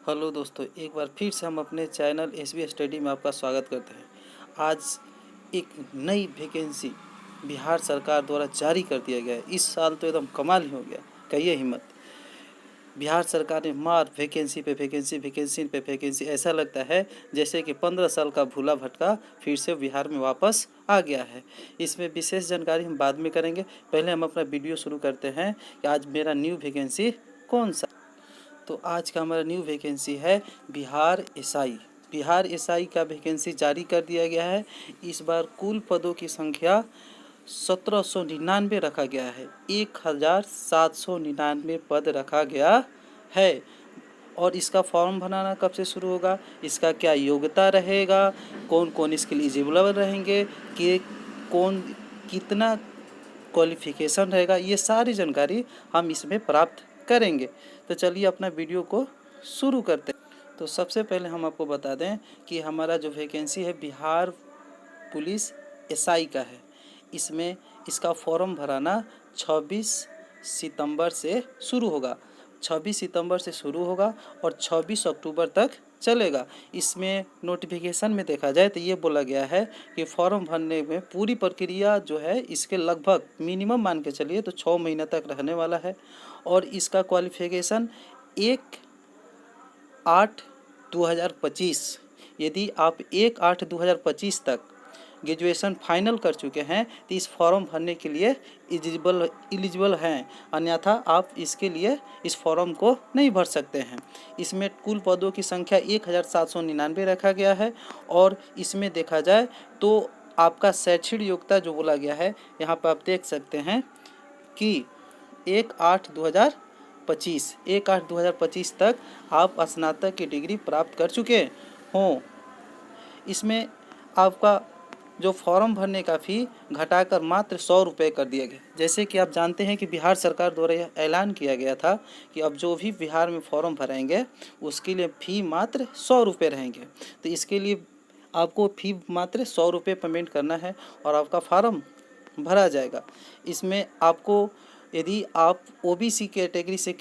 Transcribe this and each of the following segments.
Hello दोस्तों, एक बार फिर से हम अपने चैनल एसबी स्टडी में आपका स्वागत करते हैं। आज एक नई वैकेंसी बिहार सरकार द्वारा जारी कर दिया गया है। इस साल तो एकदम कमाल ही हो गया, कहिए हिम्मत। बिहार सरकार ने मार वैकेंसी पे वैकेंसी, वैकेंसी पे वैकेंसी, ऐसा लगता है जैसे कि 15 साल का भूला भटका फिर से बिहार में वापस आ गया है। इसमें विशेष जानकारी हम बाद में करेंगे। पहले हम अपना वीडियो शुरू करते हैं कि आज मेरा न्यू वैकेंसी कौन सा। तो आज का हमारा न्यू वैकेंसी है बिहार एसआई। बिहार एसआई का वैकेंसी जारी कर दिया गया है। इस बार कुल पदों की संख्या 1799 रखा गया है। 1799 पद रखा गया है। और इसका फॉर्म भराना कब से शुरू होगा, इसका क्या योग्यता रहेगा, कौन कौन इसके लिए एलिजिबल रहेंगे, कि कौन कितना क्वालिफिकेशन रहेगा, ये सारी जानकारी हम इसमें प्राप्त करेंगे। तो चलिए अपना वीडियो को शुरू करते हैं। तो सबसे पहले हम आपको बता दें कि हमारा जो वैकेंसी है बिहार पुलिस एसआई का है। इसमें इसका फॉर्म भराना 26 सितंबर से शुरू होगा। 26 सितंबर से शुरू होगा और 26 अक्टूबर तक चलेगा। इसमें नोटिफिकेशन में देखा जाए तो ये बोला गया है कि फॉर्म भरने में पूरी प्रक्रिया जो है इसके लगभग मिनिमम मान के चलिए तो 6 महीने तक रहने वाला है। और इसका क्वालिफिकेशन 1/8/2025, यदि आप 1/8/2025 तक ग्रेजुएशन फाइनल कर चुके हैं तो इस फॉर्म भरने के लिए एलिजिबल हैं, अन्यथा आप इसके लिए इस फॉर्म को नहीं भर सकते हैं। इसमें कुल पदों की संख्या 1799 रखा गया है। और इसमें देखा जाए तो आपका शैक्षणिक योग्यता जो बोला गया है, यहाँ पर आप देख सकते हैं कि 1/8/2025 तक आप स्नातक की डिग्री प्राप्त कर चुके हों। इसमें आपका जो फॉर्म भरने का फ़ी घटाकर मात्र 100 रुपये कर दिया गया। जैसे कि आप जानते हैं कि बिहार सरकार द्वारा यह ऐलान किया गया था कि अब जो भी बिहार में फॉर्म भरेंगे उसके लिए फ़ी मात्र 100 रुपये रहेंगे। तो इसके लिए आपको फ़ी मात्र 100 रुपये पेमेंट करना है और आपका फॉर्म भरा जाएगा। इसमें आपको यदि आप ओबीसी कैटेगरी से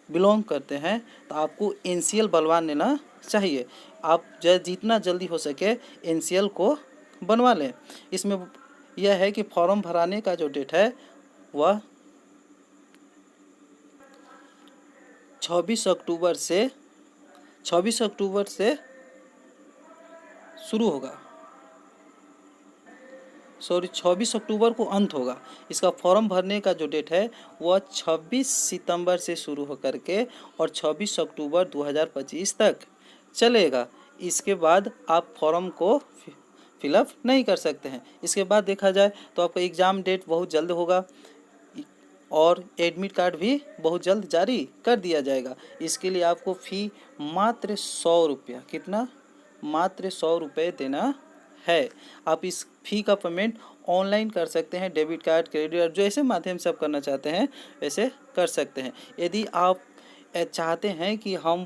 बिलोंग करते हैं तो आपको एनसीएल बनवा लेना चाहिए। आप जितना जल्दी हो सके एनसीएल को बनवा लें। इसमें यह है कि फॉर्म भराने का जो डेट है वह 26 अक्टूबर से शुरू होगा। 26 अक्टूबर को अंत होगा। इसका फॉर्म भरने का जो डेट है वह 26 सितंबर से शुरू होकर के और 26 अक्टूबर 2025 तक चलेगा। इसके बाद आप फॉर्म को फिलअप नहीं कर सकते हैं। इसके बाद देखा जाए तो आपका एग्ज़ाम डेट बहुत जल्द होगा और एडमिट कार्ड भी बहुत जल्द जारी कर दिया जाएगा। इसके लिए आपको फ़ी मात्र 100 रुपया, कितना, मात्र 100 रुपये देना है। आप इस फ़ी का पेमेंट ऑनलाइन कर सकते हैं, डेबिट कार्ड, क्रेडिट कार्ड, जैसे माध्यम से आप करना चाहते हैं वैसे कर सकते हैं। यदि आप चाहते हैं कि हम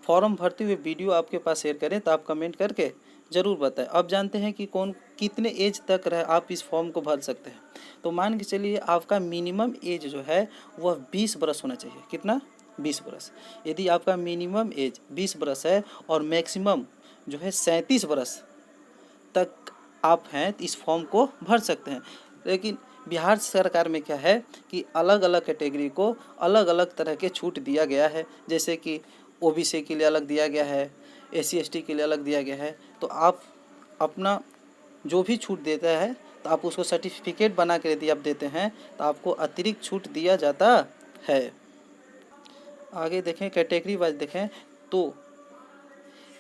फॉर्म भरते हुए वीडियो आपके पास शेयर करें तो आप कमेंट करके ज़रूर बताएं। अब जानते हैं कि कौन कितने एज तक आप इस फॉर्म को भर सकते हैं। तो मान के चलिए आपका मिनिमम एज जो है वह 20 बरस होना चाहिए। कितना? 20 बरस। यदि आपका मिनिमम एज 20 बरस है और मैक्सिमम जो है 37 बरस तक आप हैं तो इस फॉर्म को भर सकते हैं। लेकिन बिहार सरकार में क्या है कि अलग अलग कैटेगरी को अलग अलग तरह के छूट दिया गया है। जैसे कि ओबीसी के लिए अलग दिया गया है, एससी एसटी के लिए अलग दिया गया है। तो आप अपना जो भी छूट देता है तो आप उसको सर्टिफिकेट बना कर यदि आप देते हैं तो आपको अतिरिक्त छूट दिया जाता है। आगे देखें, कैटेगरी वाइज देखें तो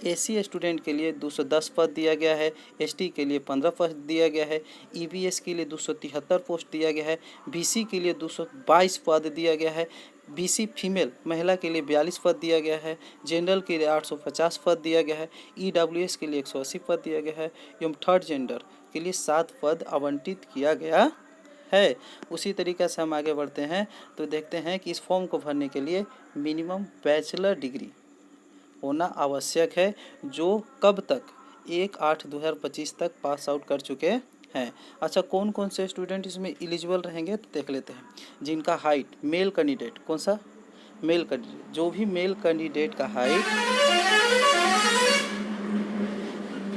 एससी स्टूडेंट के लिए 210 पद दिया गया है, एसटी के लिए 15 पद दिया गया है, ईबीएस के लिए 273 पोस्ट दिया गया है, बीसी के लिए 222 पद दिया गया है, बीसी फीमेल महिला के लिए 42 पद दिया गया है, जनरल के लिए 850 पद दिया गया है, ईडब्ल्यूएस के लिए 180 पद दिया गया है एवं थर्ड जेंडर के लिए 7 पद आवंटित किया गया है। उसी तरीके से हम आगे बढ़ते हैं तो देखते हैं कि इस फॉर्म को भरने के लिए मिनिमम बैचलर डिग्री होना आवश्यक है, जो कब तक 1/8/2025 तक पास आउट कर चुके हैं। अच्छा, कौन कौन से स्टूडेंट इसमें एलिजिबल रहेंगे तो देख लेते हैं। जिनका हाइट, मेल कैंडिडेट कौन सा, मेल कैंडिडेट, जो भी मेल कैंडिडेट का हाइट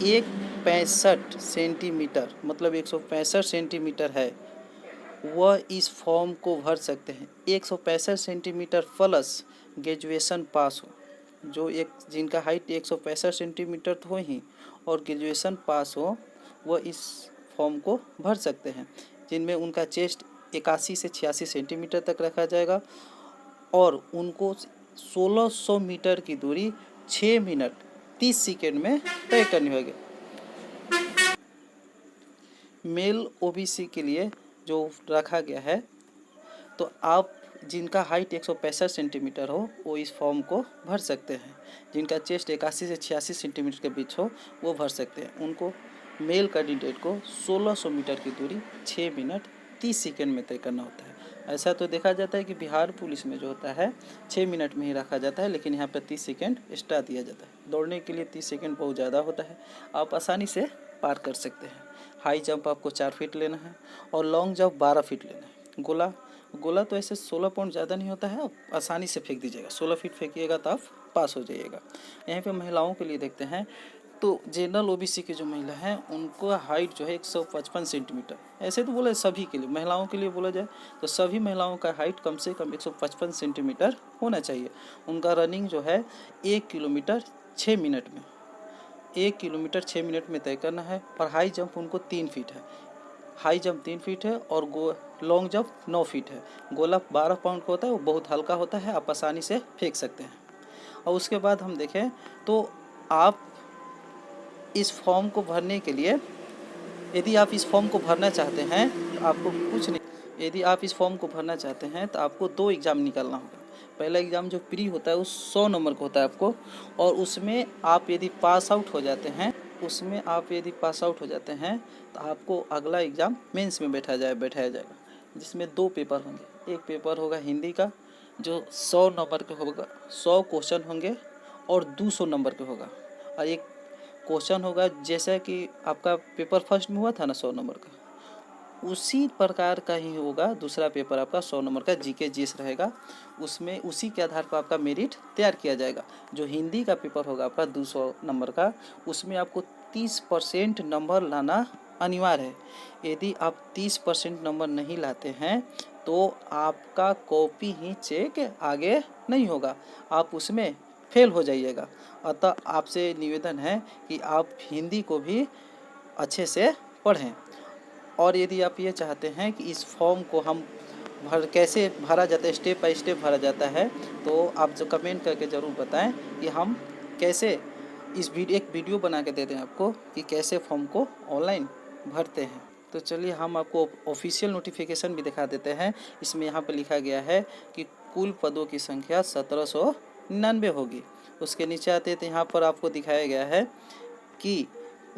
165 सेंटीमीटर मतलब 165 सेंटीमीटर है, वह इस फॉर्म को भर सकते हैं। 165 सेंटीमीटर प्लस ग्रेजुएशन पास हो, जो एक जिनका हाइट 165 सेंटीमीटर तो हो ही और ग्रेजुएशन पास हो, वह इस फॉर्म को भर सकते हैं, जिनमें उनका चेस्ट 81 से 86 सेंटीमीटर तक रखा जाएगा और उनको 1600 मीटर की दूरी 6 मिनट 30 सेकेंड में तय करनी होगी। मेल ओबीसी के लिए जो रखा गया है, तो आप जिनका हाइट 165 सेंटीमीटर हो वो इस फॉर्म को भर सकते हैं, जिनका चेस्ट 81 से 86 सेंटीमीटर के बीच हो वो भर सकते हैं। उनको मेल कैंडिडेट को 1600 मीटर की दूरी 6 मिनट 30 सेकेंड में तय करना होता है। ऐसा तो देखा जाता है कि बिहार पुलिस में जो होता है 6 मिनट में ही रखा जाता है, लेकिन यहाँ पर 30 सेकेंड एक्स्ट्रा दिया जाता है। दौड़ने के लिए 30 सेकेंड बहुत ज़्यादा होता है, आप आसानी से पार कर सकते हैं। हाई जंप आपको 4 फीट लेना है और लॉन्ग जंप 12 फीट लेना है। गोला तो ऐसे 16 पाउंड ज़्यादा नहीं होता है, आप आसानी से फेंक दीजिएगा। 16 फीट फेंकिएगा तो आप पास हो जाइएगा। यहाँ पे महिलाओं के लिए देखते हैं, तो जनरल ओबीसी की जो महिला हैं उनको हाइट जो है 155 सेंटीमीटर। ऐसे तो बोला सभी के लिए, महिलाओं के लिए बोला जाए तो सभी महिलाओं का हाइट कम से कम 155 सेंटीमीटर होना चाहिए। उनका रनिंग जो है 1 किलोमीटर 6 मिनट में 1 किलोमीटर 6 मिनट में तय करना है। और हाई जंप उनको 3 फीट है, हाई जंप 3 फीट है और लॉन्ग जंप 9 फीट है। गोला 12 पाउंड का होता है, वो बहुत हल्का होता है, आप आसानी से फेंक सकते हैं। और उसके बाद हम देखें तो आप इस फॉर्म को भरने के लिए, यदि आप इस फॉर्म को भरना चाहते हैं तो आपको कुछ नहीं, यदि आप इस फॉर्म को भरना चाहते हैं तो आपको 2 एग्ज़ाम निकालना होगा। पहला एग्ज़ाम जो प्री होता है वो 100 नंबर का होता है आपको, और उसमें आप यदि पास आउट हो जाते हैं तो आपको अगला एग्ज़ाम मेंस में बैठाया जाएगा, जिसमें 2 पेपर होंगे। एक पेपर होगा हिंदी का जो 100 नंबर का होगा, 100 क्वेश्चन होंगे और 200 नंबर का होगा। और एक क्वेश्चन होगा जैसा कि आपका पेपर फर्स्ट में हुआ था ना 100 नंबर का, उसी प्रकार का ही होगा दूसरा पेपर आपका 100 नंबर का जीके जीएस रहेगा। उसमें उसी के आधार पर आपका मेरिट तैयार किया जाएगा। जो हिंदी का पेपर होगा आपका 200 नंबर का, उसमें आपको 30% नंबर लाना अनिवार्य है। यदि आप 30% नंबर नहीं लाते हैं तो आपका कॉपी ही चेक आगे नहीं होगा, आप उसमें फेल हो जाइएगा। अतः आपसे निवेदन है कि आप हिंदी को भी अच्छे से पढ़ें। और यदि आप ये चाहते हैं कि इस फॉर्म को हम कैसे भरा जाता है, स्टेप बाय स्टेप भरा जाता है, तो आप जो कमेंट करके ज़रूर बताएं कि हम कैसे एक वीडियो बना के दे दें आपको कि कैसे फॉर्म को ऑनलाइन भरते हैं। तो चलिए हम आपको ऑफिशियल नोटिफिकेशन भी दिखा देते हैं। इसमें यहाँ पर लिखा गया है कि कुल पदों की संख्या 1799 होगी। उसके नीचे आते तो यहाँ पर आपको दिखाया गया है कि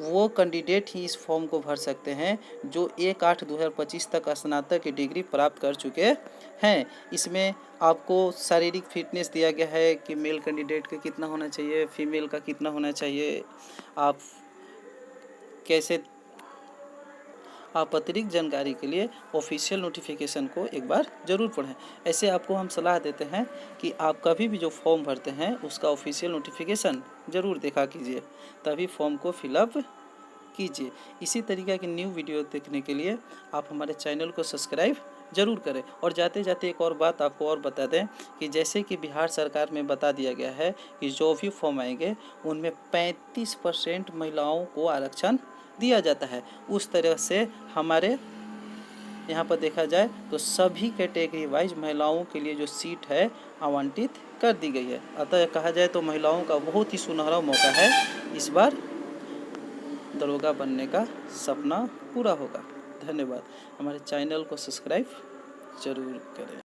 वो कैंडिडेट ही इस फॉर्म को भर सकते हैं जो 1/8/2025 तक स्नातक की डिग्री प्राप्त कर चुके हैं। इसमें आपको शारीरिक फिटनेस दिया गया है कि मेल कैंडिडेट का कितना होना चाहिए, फीमेल का कितना होना चाहिए। आप अतिरिक्त जानकारी के लिए ऑफिशियल नोटिफिकेशन को एक बार ज़रूर पढ़ें। ऐसे आपको हम सलाह देते हैं कि आप कभी भी जो फॉर्म भरते हैं उसका ऑफिशियल नोटिफिकेशन ज़रूर देखा कीजिए, तभी फॉर्म को फिलअप कीजिए। इसी तरीके की न्यू वीडियो देखने के लिए आप हमारे चैनल को सब्सक्राइब ज़रूर करें। और जाते जाते एक और बात आपको और बता दें कि जैसे कि बिहार सरकार में बता दिया गया है कि जो भी फॉर्म आएंगे उनमें 35% महिलाओं को आरक्षण दिया जाता है। उस तरह से हमारे यहाँ पर देखा जाए तो सभी कैटेगरी वाइज महिलाओं के लिए जो सीट है आवंटित कर दी गई है। अतः कहा जाए तो महिलाओं का बहुत ही सुनहरा मौका है, इस बार दरोगा बनने का सपना पूरा होगा। धन्यवाद। हमारे चैनल को सब्सक्राइब जरूर करें।